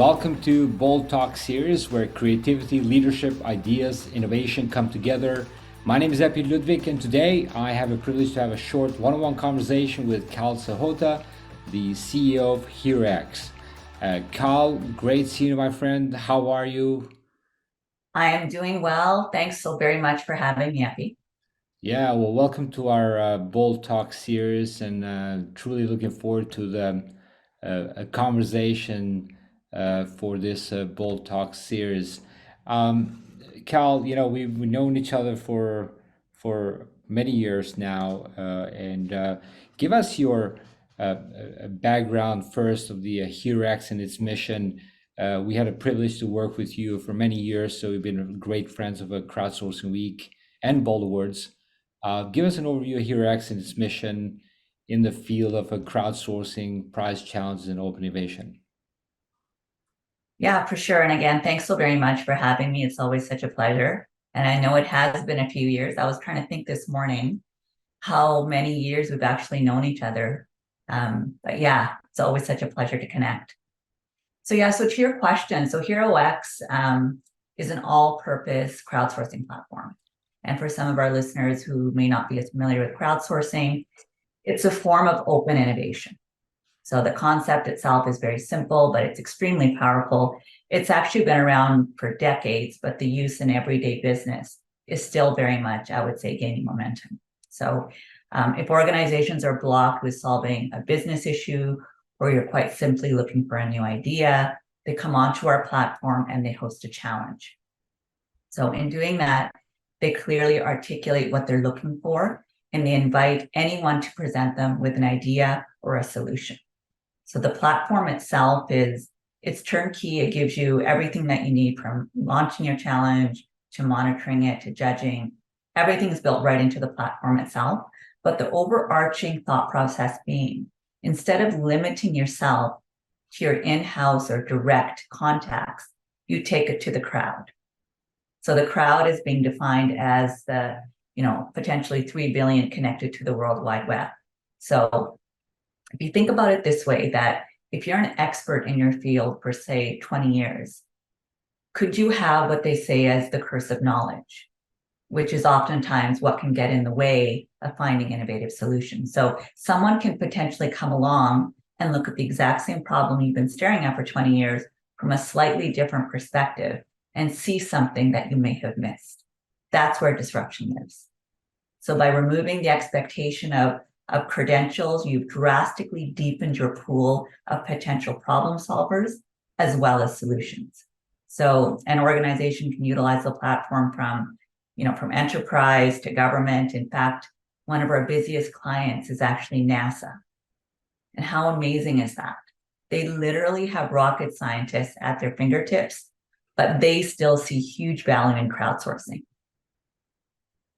welcome to Bold Talk series where creativity, leadership, ideas, innovation come together. My name is Ludvik, and today I have a privilege to have a short one-on-one conversation with Sahota, the CEO of HeroX. Carl, great seeing you, my friend. How are you? I am doing well. Thanks so very much for having me, Epi. Yeah, well, welcome to our Bold Talk series, and truly looking forward to a conversation for this Bold Talk series. Um, Cal, we've known each other for many years now, and give us your background first of the HeroX and its mission. We had a privilege to work with you for many years, so we've been great friends of a Crowdsourcing Week and Bold Awards. Give us an overview of HeroX and its mission in the field of crowdsourcing, prize challenges, and open innovation. Yeah, for sure. And again, thanks so very much for having me. It's always such a pleasure. And I know it has been a few years. I was trying to think this morning how many years we've actually known each other. But yeah, it's always such a pleasure to connect. So to your question, so HeroX is an all-purpose crowdsourcing platform. And for some of our listeners who may not be as familiar with crowdsourcing, it's a form of open innovation. So the concept itself is very simple, but it's extremely powerful. It's actually been around for decades, but the use in everyday business is still very much, I would say, gaining momentum. So if organizations are blocked with solving a business issue, or you're quite simply looking for a new idea, they come onto our platform and they host a challenge. So in doing that, they clearly articulate what they're looking for, and they invite anyone to present them with an idea or a solution. So the platform itself it's turnkey. It gives you everything that you need from launching your challenge to monitoring it to judging. Everything is built right into the platform itself. But the overarching thought process being, instead of limiting yourself to your in-house or direct contacts, you take it to the crowd. So the crowd is being defined as the, potentially 3 billion connected to the World Wide Web. So if you think about it this way, that if you're an expert in your field for, say, 20 years, could you have what they say as the curse of knowledge, which is oftentimes what can get in the way of finding innovative solutions? So someone can potentially come along and look at the exact same problem you've been staring at for 20 years from a slightly different perspective and see something that you may have missed. That's where disruption lives. So by removing the expectation of credentials, you've drastically deepened your pool of potential problem solvers as well as solutions. So an organization can utilize the platform from enterprise to government. In fact, one of our busiest clients is actually NASA. And how amazing is that? They literally have rocket scientists at their fingertips, but they still see huge value in crowdsourcing.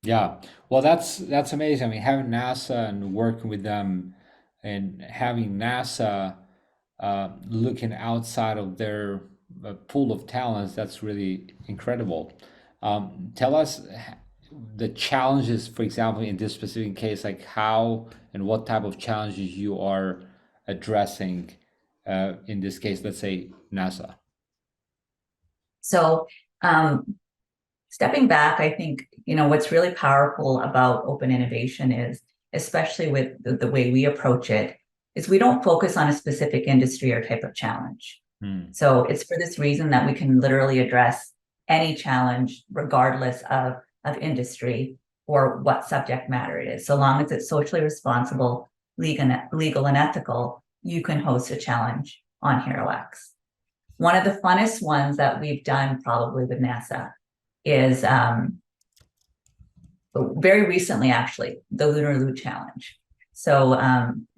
Yeah, well, that's amazing. I mean, having NASA and working with them, and having NASA looking outside of their pool of talents, that's really incredible. Tell us the challenges, for example, in this specific case, like how and what type of challenges you are addressing in this case, let's say NASA. So stepping back, I think, what's really powerful about open innovation is, especially with the way we approach it, is we don't focus on a specific industry or type of challenge. Hmm. So it's for this reason that we can literally address any challenge regardless of industry or what subject matter it is. So long as it's socially responsible, legal and ethical, you can host a challenge on HeroX. One of the funnest ones that we've done probably with NASA is very recently, actually, the Lunar Loot Challenge. So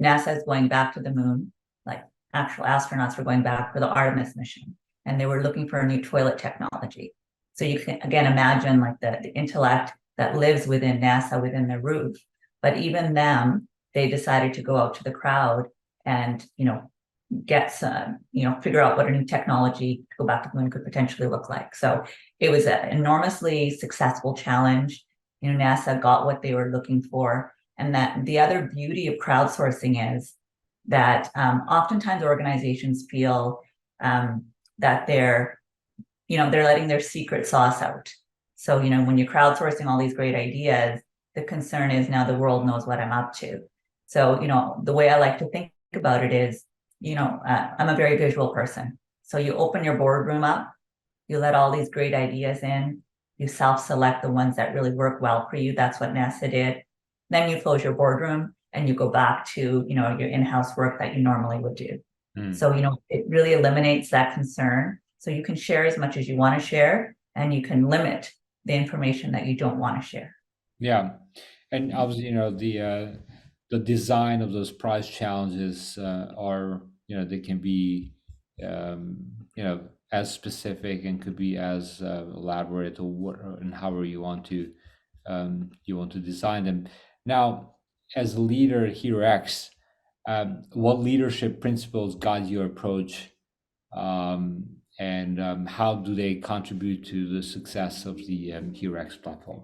NASA is going back to the moon, like actual astronauts were going back for the Artemis mission, and they were looking for a new toilet technology. So you can, again, imagine like the intellect that lives within NASA, within their roof. But even them, they decided to go out to the crowd and, get some, figure out what a new technology to go back to the moon could potentially look like. So it was an enormously successful challenge. NASA got what they were looking for. And that the other beauty of crowdsourcing is that oftentimes organizations feel that they're letting their secret sauce out. So, when you're crowdsourcing all these great ideas, the concern is now the world knows what I'm up to. So, the way I like to think about it is, I'm a very visual person. So you open your boardroom up, you let all these great ideas in, you self-select the ones that really work well for you. That's what NASA did. Then you close your boardroom and you go back to, your in-house work that you normally would do. So, it really eliminates that concern. So you can share as much as you want to share, and you can limit the information that you don't want to share. Yeah, and obviously, the design of those prize challenges are, they can be, um, as specific and could be as elaborate or and however you want to design them. Now, as a leader at HeroX, what leadership principles guide your approach, and how do they contribute to the success of the HeroX platform?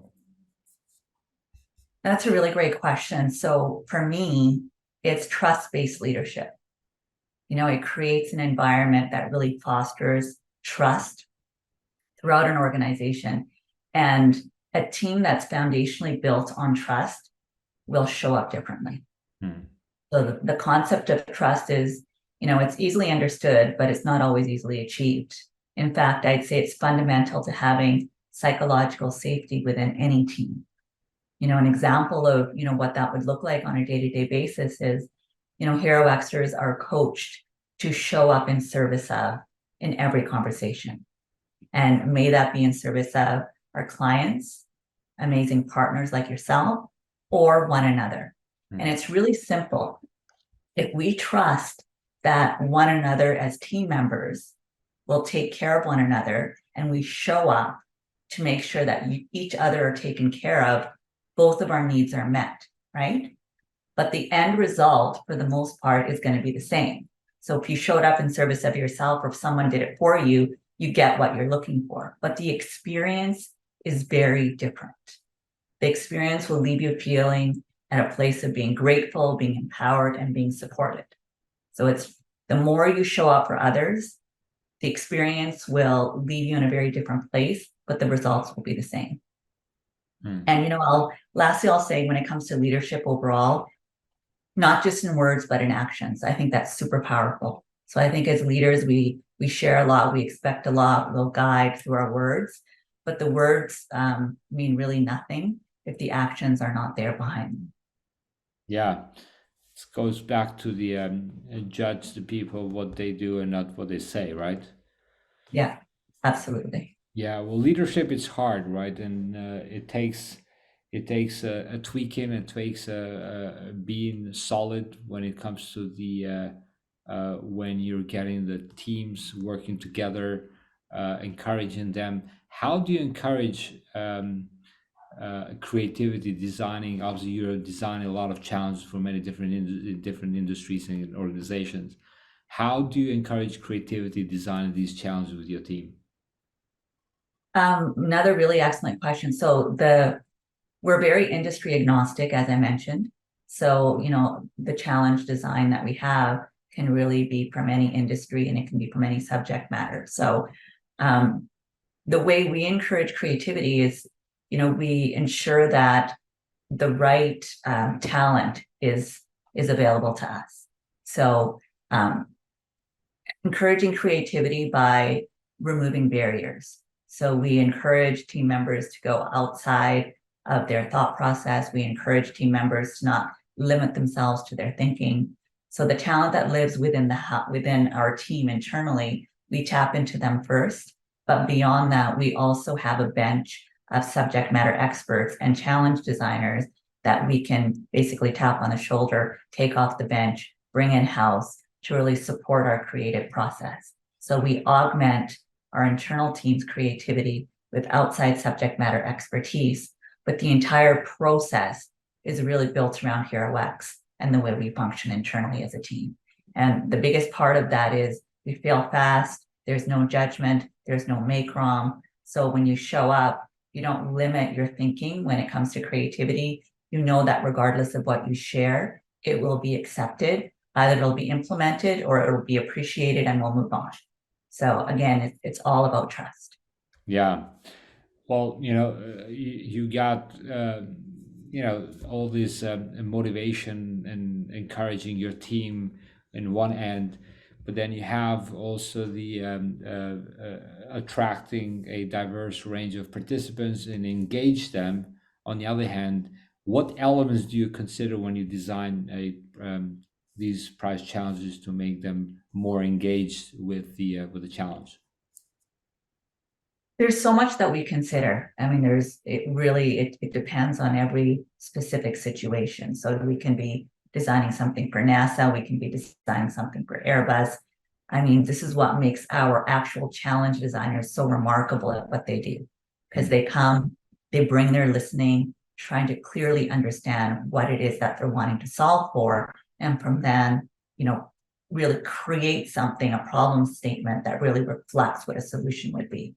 That's a really great question. So for me, it's trust-based leadership. It creates an environment that really fosters trust throughout an organization. And a team that's foundationally built on trust will show up differently. Hmm. So the concept of trust is, it's easily understood, but it's not always easily achieved. In fact, I'd say it's fundamental to having psychological safety within any team. An example of, what that would look like on a day-to-day basis is, HeroXers are coached to show up in service of in every conversation. And may that be in service of our clients, amazing partners like yourself, or one another. And it's really simple. If we trust that one another as team members will take care of one another, and we show up to make sure that each other are taken care of, both of our needs are met, right? But the end result, for the most part, is going to be the same. So if you showed up in service of yourself, or if someone did it for you, you get what you're looking for. But the experience is very different. The experience will leave you feeling at a place of being grateful, being empowered, and being supported. So it's the more you show up for others, the experience will leave you in a very different place, but the results will be the same. And lastly, I'll say, when it comes to leadership overall, not just in words, but in actions, I think that's super powerful. So I think as leaders, we share a lot, we expect a lot, we'll guide through our words, but the words mean really nothing if the actions are not there behind them. Yeah, it goes back to the judge the people what they do and not what they say, right? Yeah, absolutely. Yeah, well, leadership is hard, right? And it takes a tweaking, it takes being solid when it comes to the when you're getting the teams working together, encouraging them. How do you encourage creativity designing? Obviously, you're designing a lot of challenges for many different industries and organizations. How do you encourage creativity designing these challenges with your team? Another really excellent question. So we're very industry agnostic, as I mentioned. So, the challenge design that we have can really be from any industry, and it can be from any subject matter. So, the way we encourage creativity is, we ensure that the right talent is available to us. So, encouraging creativity by removing barriers. So we encourage team members to go outside of their thought process. We encourage team members to not limit themselves to their thinking. So the talent that lives within our team internally, we tap into them first. But beyond that, we also have a bench of subject matter experts and challenge designers that we can basically tap on the shoulder, take off the bench, bring in-house to really support our creative process. So we augment our internal team's creativity with outside subject matter expertise, but the entire process is really built around HeroX and the way we function internally as a team. And the biggest part of that is we fail fast, there's no judgment, there's no make wrong. So when you show up, you don't limit your thinking when it comes to creativity. You know that regardless of what you share, it will be accepted. Either it'll be implemented or it'll be appreciated, and we'll move on. So again, it's all about trust. Yeah. Well, you got all this motivation and encouraging your team in one end, but then you have also the attracting a diverse range of participants and engage them. On the other hand, what elements do you consider when you design these prize challenges to make them more engaged with the challenge? There's so much that we consider. I mean, it depends on every specific situation. So we can be designing something for NASA, we can be designing something for Airbus. I mean, this is what makes our actual challenge designers so remarkable at what they do. Because Hmm. they come, they bring their listening, trying to clearly understand what it is that they're wanting to solve for. And from then, really create something, a problem statement that really reflects what a solution would be.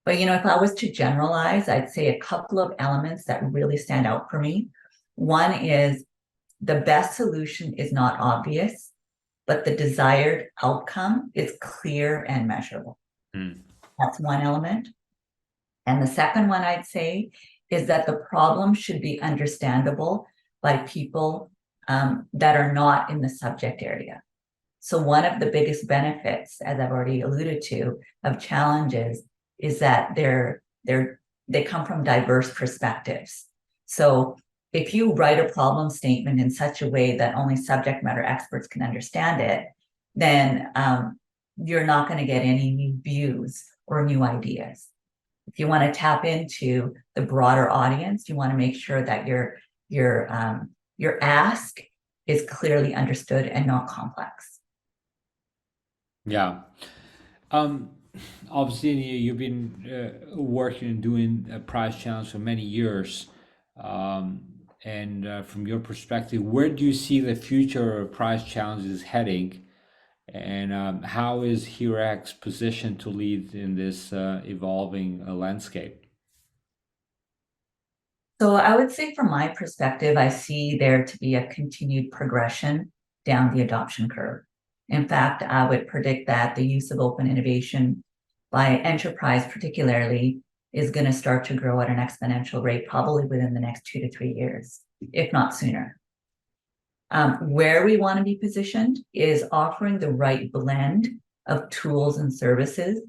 But if I was to generalize, I'd say a couple of elements that really stand out for me. One is the best solution is not obvious, but the desired outcome is clear and measurable. Hmm. That's one element. And the second one I'd say is that the problem should be understandable by people that are not in the subject area. So one of the biggest benefits, as I've already alluded to, of challenges is that they come from diverse perspectives. So if you write a problem statement in such a way that only subject matter experts can understand it, then you're not going to get any new views or new ideas. If you want to tap into the broader audience, you want to make sure that your ask is clearly understood and not complex. Yeah. Um, Obviously, you've been working and doing a prize challenge for many years. And from your perspective, where do you see the future of prize challenges heading? And how is HeroX positioned to lead in this evolving landscape? So I would say from my perspective, I see there to be a continued progression down the adoption curve. In fact, I would predict that the use of open innovation by enterprise particularly is going to start to grow at an exponential rate probably within the next 2 to 3 years, if not sooner. Where we want to be positioned is offering the right blend of tools and services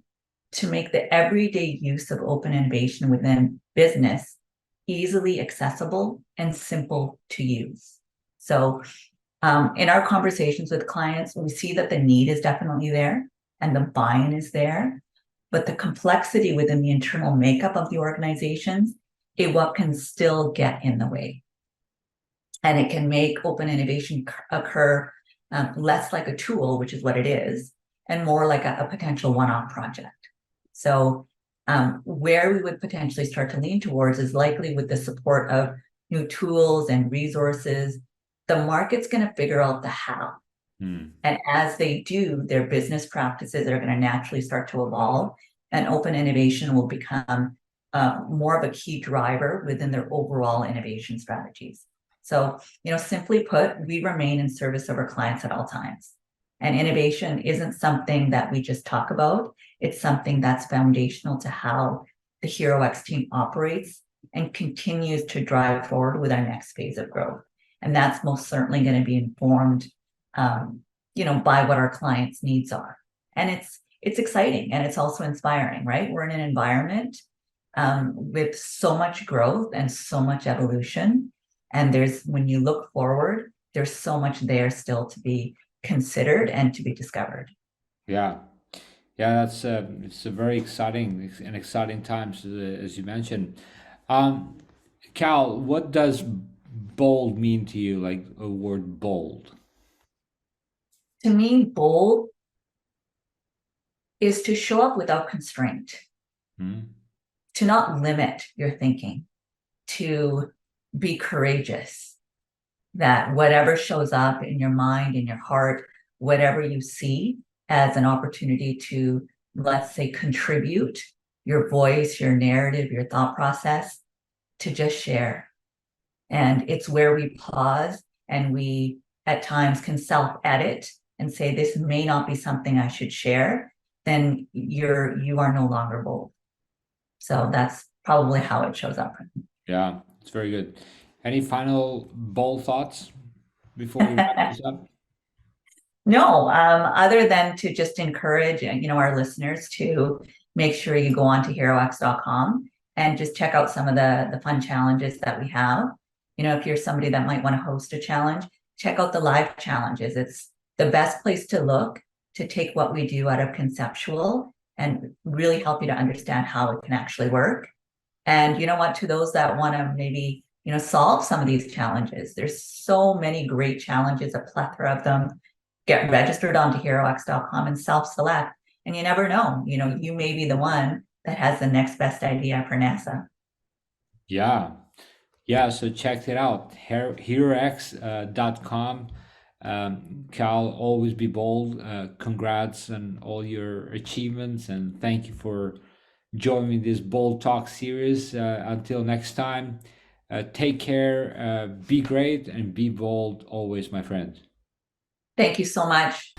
to make the everyday use of open innovation within business easily accessible and simple to use. So in our conversations with clients, we see that the need is definitely there and the buy-in is there, but the complexity within the internal makeup of the organizations is what can still get in the way. And it can make open innovation occur less like a tool, which is what it is, and more like a potential one-off project. So where we would potentially start to lean towards is likely with the support of new tools and resources. The market's going to figure out the how. Hmm. And as they do, their business practices are going to naturally start to evolve, and open innovation will become more of a key driver within their overall innovation strategies. So, simply put, we remain in service of our clients at all times. And innovation isn't something that we just talk about. It's something that's foundational to how the HeroX team operates and continues to drive forward with our next phase of growth. And that's most certainly going to be informed by what our clients' needs are. And it's exciting and it's also inspiring, right? We're in an environment with so much growth and so much evolution. And when you look forward, there's so much there still to be considered and to be discovered. Yeah. Yeah, it's a very exciting times as you mentioned. Um, Cal, what does bold mean to you? Like a word bold? To me, bold is to show up without constraint, Hmm? to not limit your thinking, to be courageous, that whatever shows up in your mind, in your heart, whatever you see as an opportunity to, let's say, contribute your voice, your narrative, your thought process, to just share. And it's where we pause and we at times can self edit and say, this may not be something I should share. then you are no longer bold. So that's probably how it shows up. Yeah, it's very good. Any final bold thoughts before we wrap this up? No, other than to just encourage, our listeners to make sure you go on to HeroX.com and just check out some of the fun challenges that we have. If you're somebody that might want to host a challenge, check out the live challenges. It's the best place to look to take what we do out of conceptual and really help you to understand how it can actually work. And you know what, to those that want to maybe, solve some of these challenges, there's so many great challenges, a plethora of them. Get registered onto HeroX.com and self-select. And you never know, you may be the one that has the next best idea for NASA. Yeah. Yeah, so check it out. HeroX.com. Cal, always be bold. Congrats on all your achievements and thank you for joining this Bold Talk series. Until next time, take care, be great, and be bold always, my friend. Thank you so much.